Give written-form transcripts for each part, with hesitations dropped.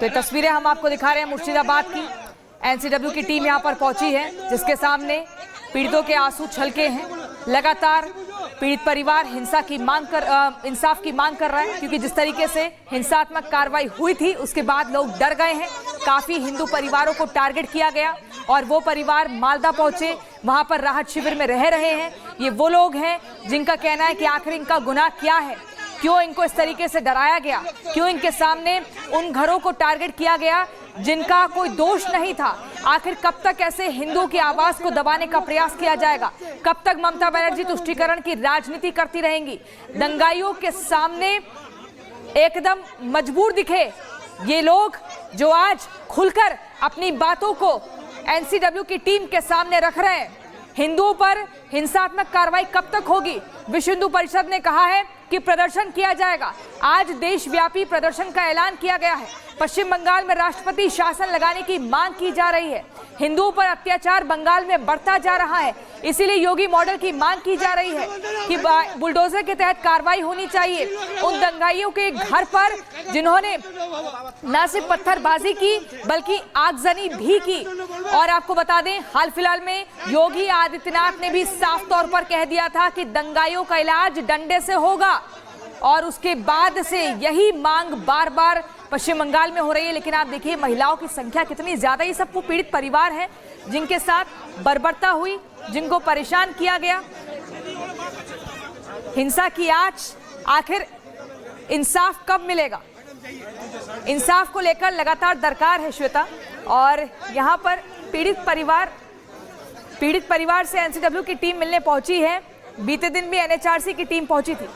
तो ये तस्वीरें हम आपको दिखा रहे हैं मुर्शिदाबाद की। एनसीडब्ल्यू की टीम यहां पर पहुंची है, जिसके सामने पीड़ितों के आंसू छलके हैं। लगातार पीड़ित परिवार इंसाफ की मांग कर रहा है, क्योंकि जिस तरीके से हिंसात्मक कार्रवाई हुई थी उसके बाद लोग डर गए हैं। काफी हिंदू परिवारों को टारगेट किया गया और वो परिवार मालदा पहुंचे, वहां पर राहत शिविर में रह रहे हैं। ये वो लोग हैं जिनका कहना है कि आखिर इनका गुनाह क्या है, क्यों इनको इस तरीके से डराया गया, क्यों इनके सामने उन घरों को टारगेट किया गया जिनका कोई दोष नहीं था। आखिर कब तक ऐसे हिंदुओं की आवाज को दबाने का प्रयास किया जाएगा? कब तक ममता बनर्जी तुष्टीकरण की राजनीति करती रहेंगी? दंगाइयों के सामने एकदम मजबूर दिखे ये लोग जो आज खुलकर अपनी बातों को एनसीडब्ल्यू की टीम के सामने रख रहे हैं। हिंदुओं पर हिंसात्मक कार्रवाई कब तक होगी? विश्व हिंदू परिषद ने कहा है कि प्रदर्शन किया जाएगा। आज देशव्यापी प्रदर्शन का ऐलान किया गया है। पश्चिम बंगाल में राष्ट्रपति शासन लगाने की मांग की जा रही है। हिंदुओं पर अत्याचार बंगाल में बढ़ता जा रहा है, इसीलिए योगी मॉडल की मांग की जा रही है कि बुलडोजर के तहत कार्रवाई होनी चाहिए उन दंगाइयों के घर पर जिन्होंने न सिर्फ पत्थरबाजी की बल्कि आगजनी भी की। और आपको बता दें, हाल फिलहाल में योगी आदित्यनाथ ने भी साफ तौर पर कह दिया था कि दंगाइयों का इलाज डंडे से होगा, और उसके बाद से यही मांग बार बार पश्चिम बंगाल में हो रही है। लेकिन आप देखिए महिलाओं की संख्या कितनी ज्यादा। ये सब वो पीड़ित परिवार है जिनके साथ बर्बरता हुई, जिनको परेशान किया गया। हिंसा की आंच, आखिर इंसाफ कब मिलेगा? इंसाफ को लेकर लगातार दरकार है श्वेता। और यहाँ पर पीड़ित परिवार से एनसीडब्ल्यू की टीम मिलने पहुंची है। बीते दिन भी एनएचआरसी की टीम पहुंची थी।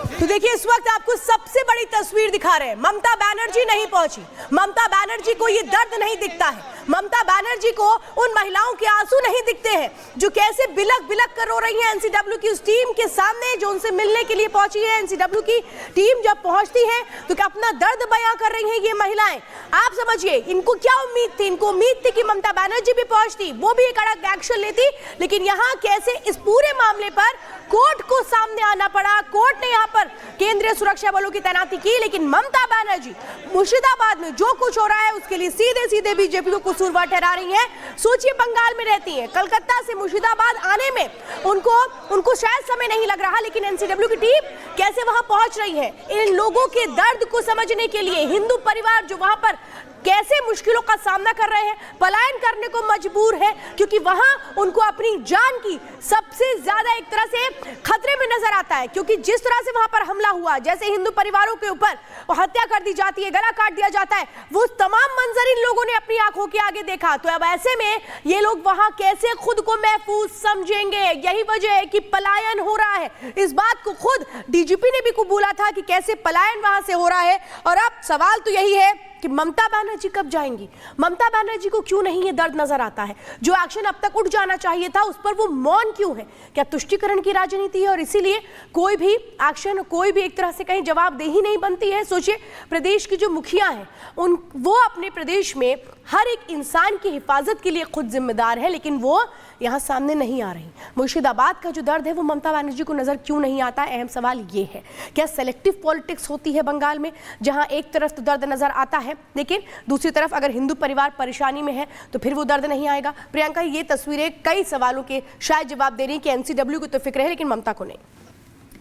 तो देखिए इस वक्त आपको सबसे बड़ी तस्वीर दिखा रहे हैं। ममता बनर्जी नहीं पहुंची। ममता बनर्जी को ये दर्द नहीं दिखता है। ममता बनर्जी को उन महिलाओं के आंसू नहीं दिखते हैं जो कैसे बिलक बिलक कर रो रही हैं एनसीडब्ल्यू की उस टीम के सामने जो उनसे मिलने के लिए पहुंची है। एनसीडब्ल्यू की टीम जब पहुंचती है तो क्या अपना दर्द बयां कर रही हैं ये महिलाएं। आप समझिए इनको क्या उम्मीद थी? इनको उम्मीद थी कि ममता बनर्जी भी पहुंचती, वो भी एक कड़क एक्शन लेती। लेकिन यहाँ कैसे इस पूरे मामले पर कोर्ट को सामने आना पड़ा। कोर्ट ने यहाँ पर केंद्रीय सुरक्षा बलों की तैनाती की, लेकिन ममता बनर्जी मुर्शिदाबाद में जो कुछ हो रहा है उसके लिए सीधे सीधे बीजेपी को कसूरवार ठहरा रही हैं। सोचिए बंगाल में रहती हैं, कलकत्ता से मुर्शिदाबाद आने में उनको शायद समय नहीं लग रहा, लेकिन एनसीडब्ल्यू की टीम कैसे वहां पहुंच रही है इन लोगों के दर्द को समझने के लिए। हिंदू परिवार जो वहां पर कैसे मुश्किलों का सामना कर रहे हैं, पलायन करने को मजबूर है, क्योंकि वहां उनको अपनी जान की सबसे ज्यादा एक तरह से खतरे में नजर आता है। क्योंकि जिस तरह से वहां पर हमला हुआ, जैसे हिंदू परिवारों के ऊपर हत्या कर दी जाती है, गला काट दिया जाता है, वो तमाम मंजर इन लोगों ने अपनी आंखों के आगे देखा। तो अब ऐसे में ये लोग वहां कैसे खुद को महफूज समझेंगे? यही वजह है कि पलायन हो रहा है। इस बात को खुद डीजीपी ने भी कबूला था कि कैसे पलायन वहां से हो रहा है। और अब सवाल तो यही है कि ममता बनर्जी कब जाएंगी? ममता बनर्जी को क्यों नहीं ये दर्द नजर आता है? जो एक्शन अब तक उठ जाना चाहिए था उस पर वो मौन क्यों है? क्या तुष्टीकरण की राजनीति है और इसीलिए कोई भी एक्शन, कोई भी एक तरह से कहीं जवाबदेही नहीं बनती है? सोचिए प्रदेश की जो मुखिया हैं वो अपने प्रदेश में हर एक इंसान की हिफाजत के लिए खुद जिम्मेदार है, लेकिन वो यहाँ सामने नहीं आ रही। मुर्शिदाबाद का जो दर्द है वो ममता बनर्जी को नजर क्यों नहीं आता? अहम सवाल ये है। क्या सेलेक्टिव पॉलिटिक्स होती है बंगाल में, जहां एक तरफ तो दर्द नजर आता है लेकिन दूसरी तरफ अगर हिंदू परिवार परेशानी में है तो फिर वो दर्द नहीं आएगा? प्रियंका, ये तस्वीरें कई सवालों के शायद जवाब दे रही है कि एनसीडब्ल्यू को तो फिक्र है लेकिन ममता को नहीं।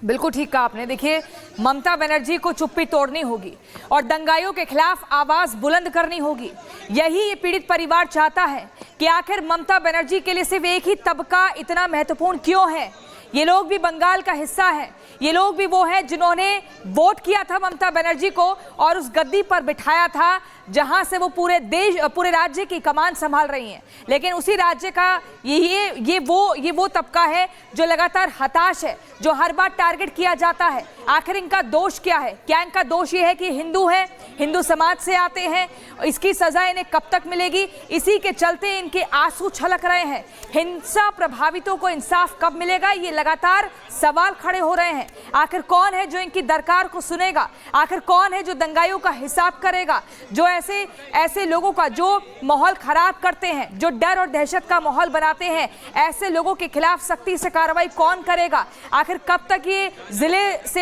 बिल्कुल ठीक कहा आपने। देखिए ममता बनर्जी को चुप्पी तोड़नी होगी और दंगाइयों के खिलाफ आवाज बुलंद करनी होगी। यही ये पीड़ित परिवार चाहता है कि आखिर ममता बनर्जी के लिए सिर्फ एक ही तबका इतना महत्वपूर्ण क्यों है? ये लोग भी बंगाल का हिस्सा है। ये लोग भी वो हैं जिन्होंने वोट किया था ममता बनर्जी को और उस गद्दी पर बिठाया था जहां से वो पूरे राज्य की कमान संभाल रही हैं। लेकिन उसी राज्य का ये वो तबका है जो लगातार हताश है, जो हर बार टारगेट किया जाता है। आखिर इनका दोष क्या है? क्या इनका दोष ये है कि हिंदू है, हिंदू समाज से आते हैं? इसकी सजा इन्हें कब तक मिलेगी? इसी के चलते इनके आंसू छलक रहे हैं। हिंसा प्रभावितों को इंसाफ कब मिलेगा? ये लगातार सवाल खड़े हो रहे हैं। आखिर कौन है जो इनकी दरकार को सुनेगा? आखिर कौन है जो दंगाइयों का हिसाब करेगा, जो ऐसे ऐसे लोगों का जो माहौल खराब करते हैं, जो डर और दहशत का माहौल बनाते हैं, ऐसे लोगों के खिलाफ सख्ती से कार्रवाई कौन करेगा? आखिर कब तक ये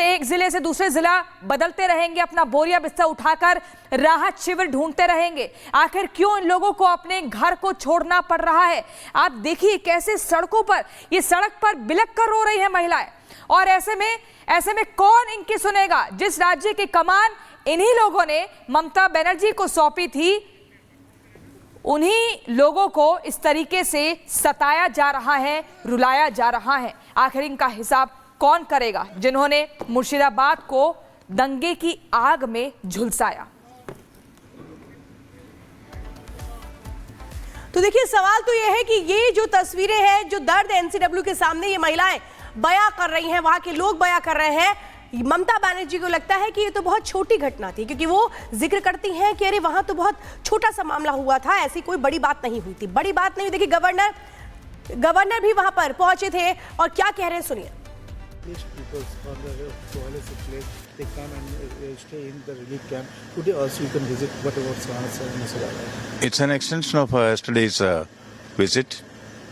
एक जिले से दूसरे जिला बदलते रहेंगे, अपना बोरिया बिस्तर उठाकर राहत शिविर ढूंढते रहेंगे? आखिर क्यों इन लोगों को अपने घर को छोड़ना पड़ रहा है? आप देखिए कैसे सड़कों पर, ये सड़क पर बिलख कर रो रही है महिलाएं, और ऐसे में कौन इनकी सुनेगा? जिस राज्य की कमान इन्हीं लोगों ने ममता बनर्जी को सौंपी थी, उन्हीं लोगों को इस तरीके से सताया जा रहा है, रुलाया जा रहा है। आखिर इनका हिसाब कौन करेगा, जिन्होंने मुर्शिदाबाद को दंगे की आग में झुलसाया? तो देखिए, सवाल तो यह है कि ये जो तस्वीरें हैं, जो दर्द एनसीडब्ल्यू के सामने ये महिलाएं बयां कर रही हैं, वहां के लोग बयां कर रहे हैं, ममता बनर्जी को लगता है कि ये तो बहुत छोटी घटना थी, क्योंकि वो जिक्र करती हैं कि अरे वहां तो बहुत छोटा सा मामला हुआ था, ऐसी कोई बड़ी बात नहीं हुई थी, बड़ी बात नहीं हुई। देखिए, गवर्नर भी वहां पर पहुंचे थे और क्या कह रहे हैं सुनिए। They come and stay in the relief camp. Today also you can visit whatever Murshidabaad. It's an extension of yesterday's visit.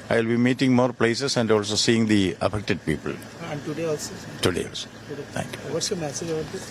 I will be meeting more places and also seeing the affected people. And today also? Today also. Thank you. What's your message about this?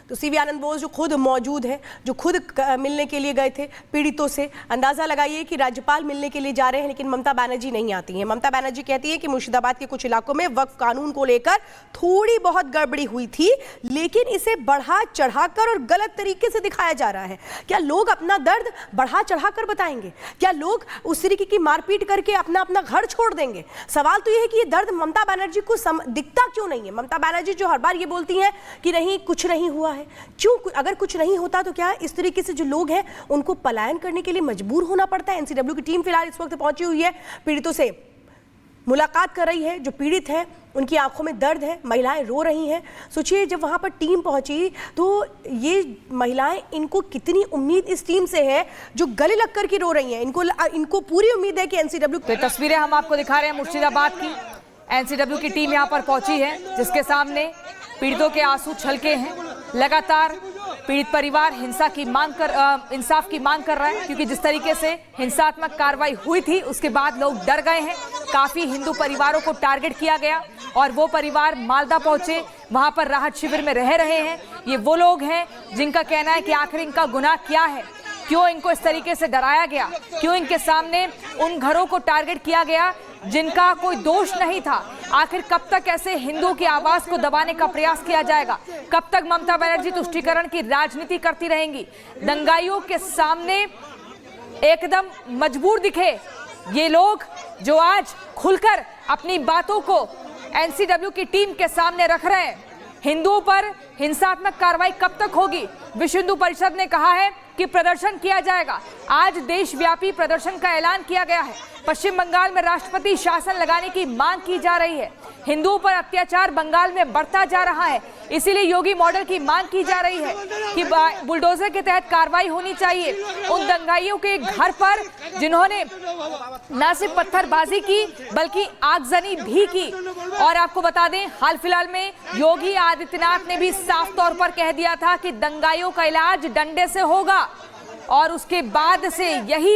तो CV आनंद बोस जो खुद मौजूद हैं, जो खुद मिलने के लिए गए थे पीड़ितों से, अंदाजा लगाइए कि राज्यपाल मिलने के लिए जा रहे हैं, लेकिन ममता बनर्जी नहीं आती हैं। ममता बनर्जी कहती है कि मुर्शिदाबाद के कुछ इलाकों में वक्फ कानून को लेकर थोड़ी बहुत गड़बड़ी हुई थी, लेकिन इसे बढ़ा चढ़ाकर और गलत तरीके से दिखाया जा रहा है। क्या लोग अपना दर्द बढ़ा चढ़ाकर बताएंगे? क्या लोग उस तरीके की मारपीट करके अपना घर छोड़ देंगे? सवाल तो यह है कि ये दर्द ममता बनर्जी को दिखता क्यों नहीं है? ममता बनर्जी जो हर बार ये बोलती हैं कि नहीं, कुछ नहीं हुआ, क्यों? अगर कुछ नहीं होता तो क्या इस तरीके से जो लोग हैं उनको पलायन करने के लिए मजबूर होना पड़ता है? एनसीडब्ल्यू की टीम फिलहाल इस वक्त पहुंची हुई है, पीड़ितों से मुलाकात कर रही है। जो पीड़ित हैं उनकी आंखों में दर्द है, महिलाएं रो रही हैं। सोचिए, जब वहां पर टीम पहुंची तो ये महिलाएं, इनको कितनी उम्मीद इस टीम से है जो गले लग कर के रो रही हैं। इनको पूरी उम्मीद है कि एनसीडब्ल्यू। तो तस्वीरें हम आपको दिखा रहे हैं मुर्शिदाबाद की। एनसीडब्ल्यू की टीम यहां पर पहुंची है, जिसके सामने पीड़ितों के आंसू छलके हैं। लगातार पीड़ित परिवार इंसाफ की मांग कर रहा है, क्योंकि जिस तरीके से हिंसात्मक कार्रवाई हुई थी उसके बाद लोग डर गए हैं। काफी हिंदू परिवारों को टारगेट किया गया और वो परिवार मालदा पहुंचे, वहां पर राहत शिविर में रह रहे हैं। ये वो लोग हैं जिनका कहना है कि आखिर इनका गुनाह क्या है, क्यों इनको इस तरीके से डराया गया, क्यों इनके सामने उन घरों को टारगेट किया गया जिनका कोई दोष नहीं था। आखिर कब तक ऐसे हिंदुओं की आवाज को दबाने का प्रयास किया जाएगा? कब तक ममता बनर्जी तुष्टीकरण की राजनीति करती रहेंगी? दंगाइयों के सामने एकदम मजबूर दिखे ये लोग, जो आज खुलकर अपनी बातों को एनसीडब्ल्यू की टीम के सामने रख रहे हैं। हिंदुओं पर हिंसात्मक कार्रवाई कब तक होगी? विश्व हिंदू परिषद ने कहा है कि प्रदर्शन किया जाएगा। आज देशव्यापी प्रदर्शन का ऐलान किया गया है। पश्चिम बंगाल में राष्ट्रपति शासन लगाने की मांग की जा रही है। हिंदुओं पर अत्याचार बंगाल में बढ़ता जा रहा है, इसीलिए योगी मॉडल की मांग की जा रही है कि बुलडोजर के तहत कार्रवाई होनी चाहिए उन दंगाइयों के घर पर जिन्होंने न सिर्फ पत्थरबाजी की बल्कि आगजनी भी की। और आपको बता दें, हाल फिलहाल में योगी आदित्यनाथ ने भी साफ तौर पर कह दिया था कि दंगाइयों का इलाज डंडे से होगा, और उसके बाद से यही